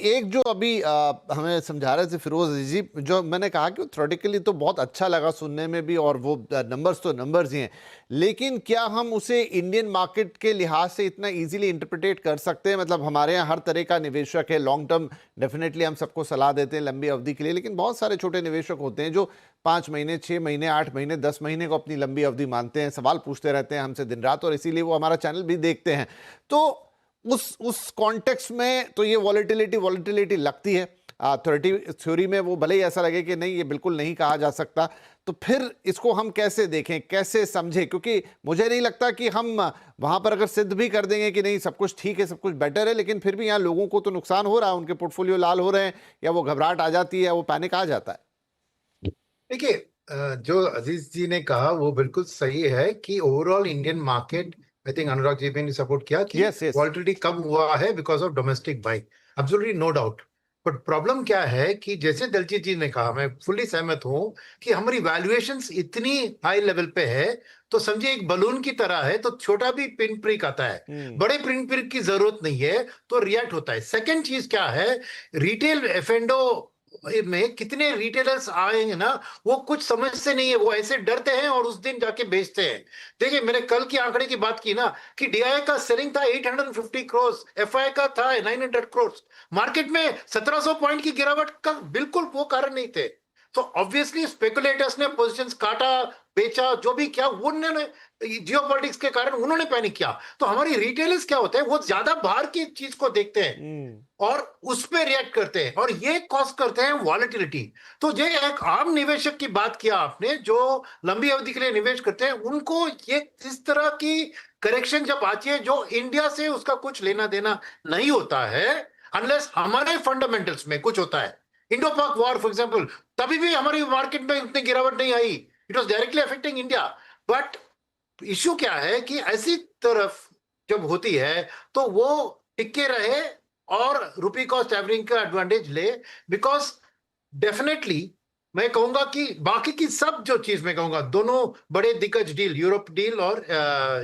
एक जो अभी हमें समझा रहे थे फिरोज जी, जो मैंने कहा कि थ्योरेटिकली तो बहुत अच्छा लगा सुनने में भी, और वो नंबर्स तो नंबर्स ही हैं, लेकिन क्या हम उसे इंडियन मार्केट के लिहाज से इतना इजीली इंटरप्रिटेट कर सकते हैं? मतलब हमारे यहाँ हर तरह का निवेशक है, लॉन्ग टर्म डेफिनेटली हम सबको सलाह देते हैं लंबी अवधि के लिए, लेकिन बहुत सारे छोटे निवेशक होते हैं जो 5 महीने, 6 महीने, 8 महीने, 10 महीने को अपनी लंबी अवधि मानते हैं, सवाल पूछते रहते हैं हमसे दिन रात, और इसीलिए वो हमारा चैनल भी देखते हैं। तो उस कॉन्टेक्स्ट में तो ये वॉलेटिलिटी लगती है। थ्योरी में वो भले ही ऐसा लगे कि नहीं, ये बिल्कुल नहीं कहा जा सकता, तो फिर इसको हम कैसे देखें, कैसे समझें? क्योंकि मुझे नहीं लगता कि हम वहां पर अगर सिद्ध भी कर देंगे कि नहीं सब कुछ ठीक है, सब कुछ बेटर है, लेकिन फिर भी यहाँ लोगों को तो नुकसान हो रहा है, उनके पोर्टफोलियो लाल हो रहे हैं, या वो घबराहट आ जाती है, वो पैनिक आ जाता है। देखिए, जो अजीज जी ने कहा वो बिल्कुल सही है कि overall Indian market, I think Anurag ji ने सपोर्ट किया कि यस यस। वॉलेटिलिटी कम हुआ है because of domestic buying. Absolutely no doubt. But problem क्या है कि जैसे दलजीत जी ने कहा, मैं फुल्ली सहमत हूं कि हमारी वैल्यूएशंस इतनी हाई लेवल पे है, तो समझिए एक बलून की तरह है, तो छोटा भी पिन प्रिक आता है, बड़े पिन प्रिक की जरूरत नहीं है, तो रिएक्ट होता है। सेकंड चीज क्या है, रिटेल एफएंडो में कितने रिटेलर्स आएंगे ना, वो कुछ समझते नहीं है, वो ऐसे डरते हैं और उस दिन जाके बेचते हैं। देखिए, मैंने कल की आंकड़े की बात की ना कि डीआई का सेलिंग था 850 करोड़, एफआई का था 900 करोड़। मार्केट में 1700 पॉइंट की गिरावट का बिल्कुल वो कारण नहीं थे। तो ऑब्वियसली स्पेकुलेटर्स ने पोजीशंस काटा, बेचा, जो भी किया, उन्होंने जियोपॉलिटिक्स के कारण उन्होंने पैनिक किया। तो हमारी रिटेलर्स क्या होते हैं, वो ज्यादा बाहर की चीज को देखते हैं और उस पे रिएक्ट करते हैं, और ये कॉज करते हैं वॉलेटिलिटी। तो ये एक आम निवेशक की बात किया आपने, जो लंबी अवधि के लिए निवेश करते हैं, उनको ये इस तरह की करेक्शन जब आती है जो इंडिया से उसका कुछ लेना देना नहीं होता है, अनलेस हमारे फंडामेंटल्स में कुछ होता है। इंडो पाक वॉर फॉर एग्जाम्पल, तभी भी हमारी मार्केट में उतनी गिरावट नहीं आई, it was directly affecting India. But issue क्या है कि ऐसी तरफ जब होती है तो वो टिके रहे और रुपी कॉस्ट एवरेजिंग का एडवांटेज ले, बिकॉज डेफिनेटली मैं कहूंगा कि बाकी की सब जो चीज मैं कहूंगा, दोनों बड़े दिग्गज डील, यूरोप डील और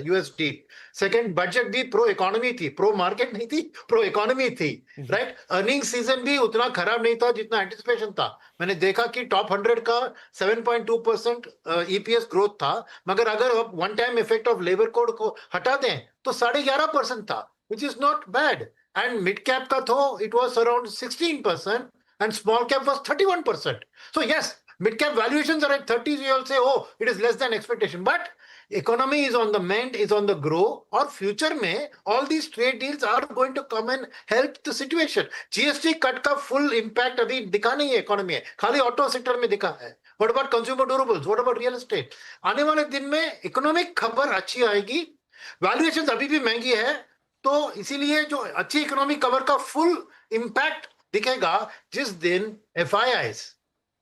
यूएस डील, सेकंड बजट भी प्रो इकोनॉमी थी, प्रो मार्केट नहीं थी, प्रो इकोनॉमी थी, राइट। अर्निंग सीजन भी उतना खराब नहीं था जितना एंटिसिपेशन था। मैंने देखा कि टॉप 100 का 7.2% ईपीएस ग्रोथ था, मगर अगर आप one time effect of labour code को हटा दें तो 11.5% था, which is not bad. And mid cap का तो it was around 16%, and small cap was 31%. So yes, mid cap valuations are at 30. You all say, oh, it is less than expectation. But economy is on the mend, is on the grow, और future में all these trade deals are going to come and help the situation. GST cut का full impact अभी दिखा नहीं है economy में, खाली auto sector में दिखा है। What about consumer durables? What about real estate? आने वाले दिन में economic खबर अच्छी आएगी, valuations अभी भी महंगी है, तो इसीलिए जो अच्छी इकोनॉमिक कवर का फुल इंपैक्ट दिखेगा जिस दिन एफआईआईज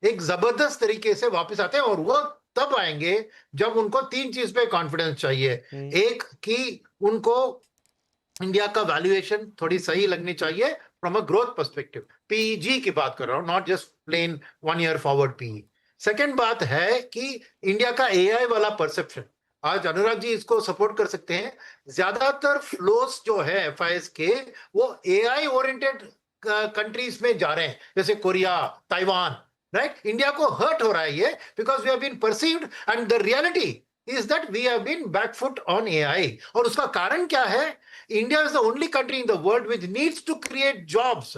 एक जबरदस्त तरीके से वापस आते हैं, और वो तब आएंगे जब उनको तीन चीज पे कॉन्फिडेंस चाहिए। एक कि उनको इंडिया का वैल्यूएशन थोड़ी सही लगनी चाहिए from a growth perspective, PEG की बात कर रहा हूं, not just plain 1 year forward PE. Second बात है कि इंडिया का एआई वाला परसेप्शन, आज अनुराग जी इसको सपोर्ट कर सकते हैं, ज्यादातर फ्लोस जो है एफआईएस के वो एआई ओरिएंटेड कंट्रीज में जा रहे हैं, जैसे कोरिया, ताइवान, राइट। इंडिया को हर्ट हो रहा है ये, because we have been perceived, and the reality is that we have been backfoot on AI. और उसका कारण क्या है, India is the only country in the world which needs to create jobs.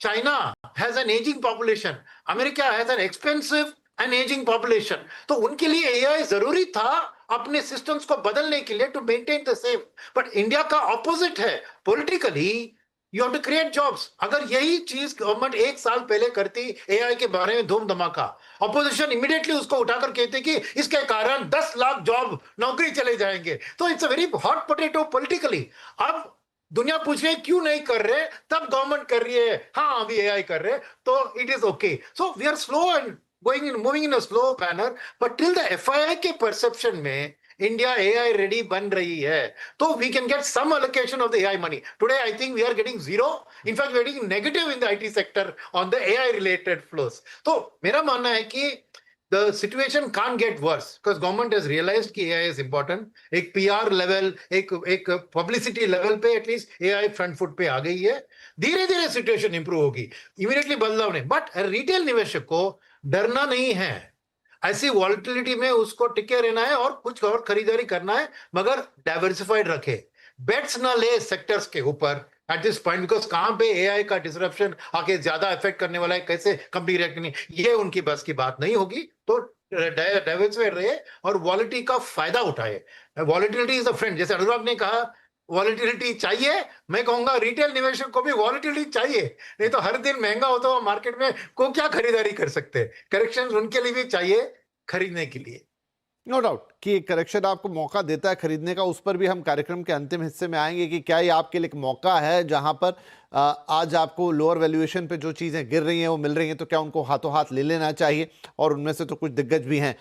China has an ageing population, America has an expensive and ageing population, तो उनके लिए AI जरूरी था अपने सिस्टम्स को बदलने के लिए, to maintain the same. But India का ऑपोजिट है, politically you have to create jobs. अगर यही चीज गवर्नमेंट 1 साल पहले करती एआई के बारे में धूम धमाका, ऑपोजिशन इमीडिएटली उसको उठाकर कहते कि इसके कारण 10 लाख जॉब नौकरी चले जाएंगे, तो it's a very hot potato politically. अब दुनिया पूछ रही है क्यों नहीं कर रहे, तब गवर्नमेंट कर रही है, हाँ अभी एआई कर रहे, तो it is okay. So we are slow and going in, moving in a slow manner, but till the FII के परसेप्शन में इंडिया एआई रेडी बन रही है, तो वी कैन गेट सम allocation of the AI money. Today I think we are getting zero, in fact we are getting negative in the IT sector on the AI related flows. तो मेरा मानना है कि the situation can't get worse because government has realized कि AI is important. एक PR level, एक publicity level पे at least AI front foot पे आ गई है। धीरे धीरे सिचुएशन इंप्रूव होगी, इमीडिएटली बदलाव नहीं। बट रिटेल निवेशक को डरना नहीं है, ऐसी वॉलिटिलिटी में उसको टिके रहना है और कुछ और खरीदारी करना है, मगर डाइवर्सिफाइड रखे, बेट्स ना ले सेक्टर्स के ऊपर एट दिस पॉइंट, बिकॉज कहां पे एआई का डिसरप्शन आके ज्यादा इफेक्ट करने वाला है, कैसे कंपनी रिएक्ट करनी, ये उनकी बस की बात नहीं होगी। तो डाइवर्सिफाइड रहे और वॉलिटी का फायदा उठाए। वॉलिटिलिटी इज अ फ्रेंड, जैसे अनुराग ने कहा वॉलिटिलिटी चाहिए, मैं कहूंगा रिटेल निवेशक को भी वॉलिटिलिटी चाहिए, नहीं तो हर दिन महंगा होता हुआ मार्केट में को क्या खरीदारी कर सकते हैं। करेक्शन उनके लिए भी चाहिए खरीदने के लिए। नो डाउट कि करेक्शन आपको मौका देता है खरीदने का, उस पर भी हम कार्यक्रम के अंतिम हिस्से में आएंगे कि क्या ये आपके लिए एक मौका है जहां पर आज आपको लोअर वैल्यूएशन पे जो चीज़ें गिर रही हैं वो मिल रही हैं, तो क्या उनको हाथों हाथ ले लेना चाहिए, और उनमें से तो कुछ दिग्गज भी हैं।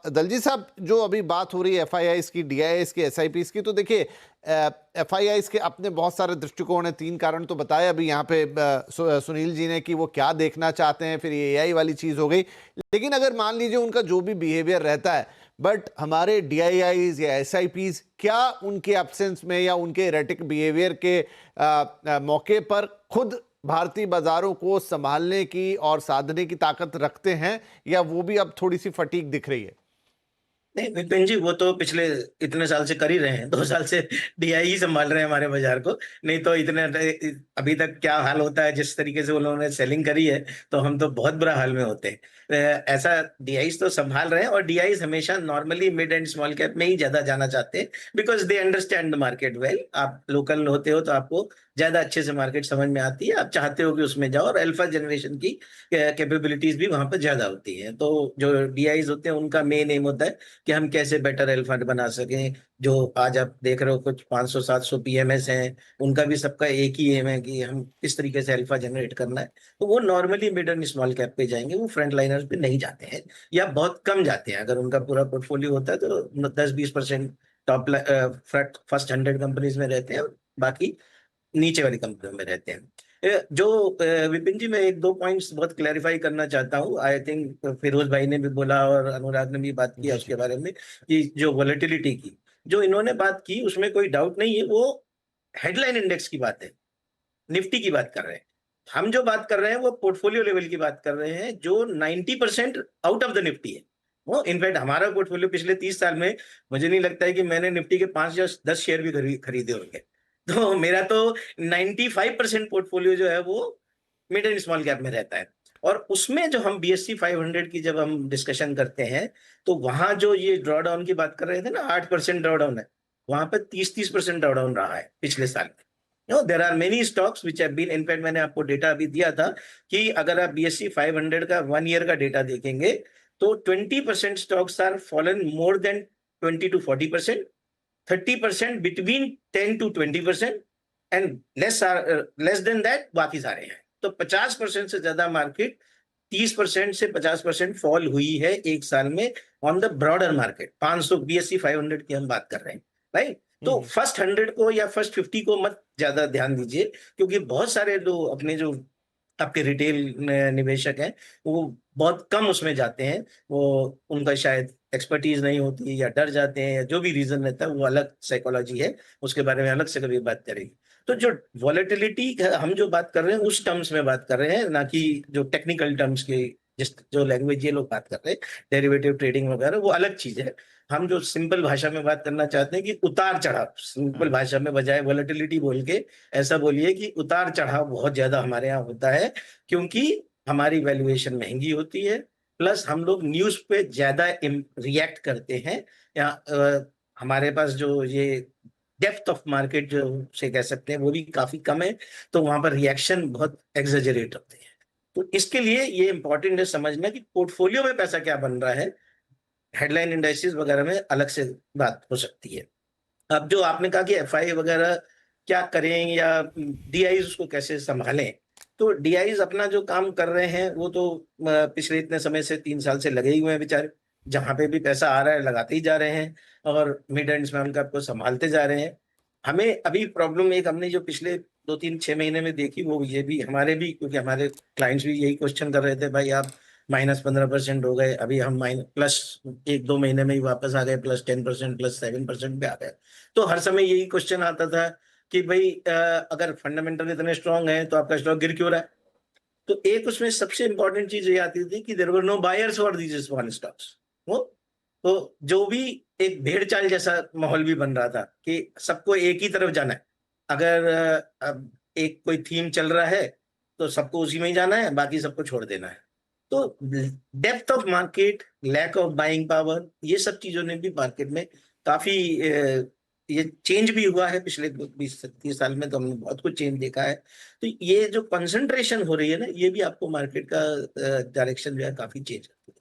दलजी साहब, जो अभी बात हो रही है एफआईआईज़ की, डीआईआईज़ की, एसआईपीज़ की, तो देखिए एफआईआईज़ के अपने बहुत सारे दृष्टिकोण हैं। 3 कारण तो बताए अभी यहाँ पे सुनील जी ने कि वो क्या देखना चाहते हैं, फिर ये एआई वाली चीज़ हो गई। लेकिन अगर मान लीजिए उनका जो भी बिहेवियर रहता है, बट हमारे डीआईआईज़ या एसआईपीज़ क्या उनके एब्सेंस में या उनके एरेटिक बिहेवियर के मौके पर खुद भारतीय बाजारों को संभालने की और साधने की ताकत रखते हैं, या वो भी अब थोड़ी सी फटीग दिख रही है? नहीं विपिन जी, वो तो पिछले इतने साल से कर ही रहे हैं, 2 साल से डीआई ही संभाल रहे हैं हमारे बाजार को। नहीं तो इतने अभी तक क्या हाल होता है, जिस तरीके से उन्होंने सेलिंग करी है, तो हम तो बहुत बुरा हाल में होते हैं। ऐसा डीआई तो संभाल रहे हैं, और डीआई हमेशा normally mid and small cap में ही ज्यादा जाना चाहते हैं, because they understand the market well. आप लोकल होते हो तो आपको ज्यादा अच्छे से मार्केट समझ में आती है, आप चाहते हो कि उसमें जाओ, और अल्फा जनरेशन की कैपेबिलिटीज भी वहां पर ज्यादा होती है। तो जो डीआईज होते हैं उनका मेन एम होता है कि हम कैसे बेटर एल्फा बना सकें। जो आज आप देख रहे हो कुछ 500-700 पीएमएस हैं, उनका भी सबका एक ही एम है कि हम किस तरीके से अल्फा जनरेट करना है। तो वो normally mid and small cap पे जाएंगे, वो फ्रंट लाइनर्स पे नहीं जाते हैं, या बहुत कम जाते हैं। अगर उनका पूरा पोर्टफोलियो होता है तो 10-20% टॉप फर्स्ट 100 कंपनीज में रहते हैं, बाकी नीचे वाली कंपनियों में रहते हैं। जो विपिन जी, मैं 1-2 पॉइंट्स बहुत क्लैरिफाई करना चाहता हूँ। आई थिंक फिरोज भाई ने भी बोला और अनुराग ने भी बात किया उसके बारे में, कि जो वॉलेटिलिटी की जो इन्होंने बात की, उसमें कोई डाउट नहीं है, वो हेडलाइन इंडेक्स की बात है, निफ्टी की बात कर रहे हैं। हम जो बात कर रहे हैं वो पोर्टफोलियो लेवल की बात कर रहे हैं, जो 90% आउट ऑफ द निफ्टी है। वो इनफैक्ट हमारा पोर्टफोलियो पिछले 30 साल में मुझे नहीं लगता है कि मैंने निफ्टी के 5 या 10 शेयर भी खरीदे होंगे। तो मेरा तो 95% पोर्टफोलियो जो है वो मिड एंड स्मॉल कैप में रहता है। और उसमें जो हम BSE 500 की जब हम डिस्कशन करते हैं, तो वहां जो ये ड्रॉडाउन की बात कर रहे थे ना, 8% ड्रॉडाउन है, वहां पर 30% ड्रॉडाउन रहा है पिछले साल में। There are many stocks which have been, in fact मैंने आपको डेटा अभी दिया था कि अगर आप BSE 500 का 1 ईयर का डेटा देखेंगे, तो 20% stocks are fallen more than 20-40%, 30% between 10-20%, and less than that बाकी सारे हैं। तो 50% से ज्यादा मार्केट, 30% से 50% फॉल हुई है एक साल में on the broader market. 500 BSE 500 की हम बात कर रहे हैं, राइट? तो फर्स्ट 100 को या फर्स्ट 50 को मत ज्यादा ध्यान दीजिए, क्योंकि बहुत सारे लोग अपने जो आपके रिटेल निवेशक हैं, वो बहुत कम उसमें जाते हैं। वो उनका शायद एक्सपर्टीज नहीं होती, या डर जाते हैं, या जो भी रीजन रहता है, वो अलग साइकोलॉजी है, उसके बारे में अलग से कभी बात करेंगे। तो जो वॉलेटिलिटी हम जो बात कर रहे हैं उस टर्म्स में बात कर रहे हैं, ना कि जो टेक्निकल टर्म्स की जिस जो लैंग्वेज ये लोग बात कर रहे हैं, डेरिवेटिव ट्रेडिंग वगैरह, वो अलग चीज है। हम जो सिंपल भाषा में बात करना चाहते हैं कि उतार चढ़ाव, सिंपल भाषा में बजाय वॉलेटिलिटी बोल के ऐसा बोलिए कि उतार चढ़ाव बहुत ज्यादा हमारे यहाँ होता है, क्योंकि हमारी वैल्यूएशन महंगी होती है, प्लस हम लोग न्यूज पे ज्यादा रिएक्ट करते हैं, या हमारे पास जो ये डेप्थ ऑफ मार्केट जो से कह सकते हैं वो भी काफी कम है, तो वहां पर रिएक्शन बहुत एग्जेजरेट होते हैं। तो इसके लिए ये इंपॉर्टेंट है समझना कि पोर्टफोलियो में पैसा क्या बन रहा है, हेडलाइन इंडेक्सेस वगैरह में अलग से बात हो सकती है। अब जो आपने कहा कि एफआई वगैरह क्या करें या डीआईज उसको कैसे संभालें, तो डीआईज अपना जो काम कर रहे हैं वो तो पिछले इतने समय से 3 साल से लगे ही हुए हैं बेचारे, जहां पे भी पैसा आ रहा है लगाते ही जा रहे हैं, और मिड एंड स्मॉल कैप को संभालते जा रहे हैं। हमें अभी प्रॉब्लम एक हमने जो पिछले 2-3-6 महीने में देखी, वो ये भी हमारे भी, क्योंकि हमारे क्लाइंट्स भी यही क्वेश्चन कर रहे थे, भाई आप -15% हो गए, अभी हम प्लस 1-2 महीने में ही वापस आ गए, +10%, +7% पे आ गए। तो हर समय यही क्वेश्चन आता था कि भाई अगर फंडामेंटल इतने स्ट्रांग है तो आपका स्टॉक गिर क्यों रहा है। तो एक उसमें सबसे इंपॉर्टेंट चीज ये आती थी कि there were no buyers for these small stocks. वो तो जो भी एक भेड़ चाल जैसा माहौल भी बन रहा था कि सबको एक ही तरफ जाना है। अगर अब एक कोई थीम चल रहा है तो सबको उसी में ही जाना है, बाकी सबको छोड़ देना है। तो depth of market, lack of buying power, ये सब चीजों ने भी मार्केट में काफी ये चेंज भी हुआ है पिछले 20-30 साल में। तो हमने बहुत कुछ चेंज देखा है। तो ये जो कंसंट्रेशन हो रही है ना, ये भी आपको मार्केट का डायरेक्शन जो है काफी चेंज करती है।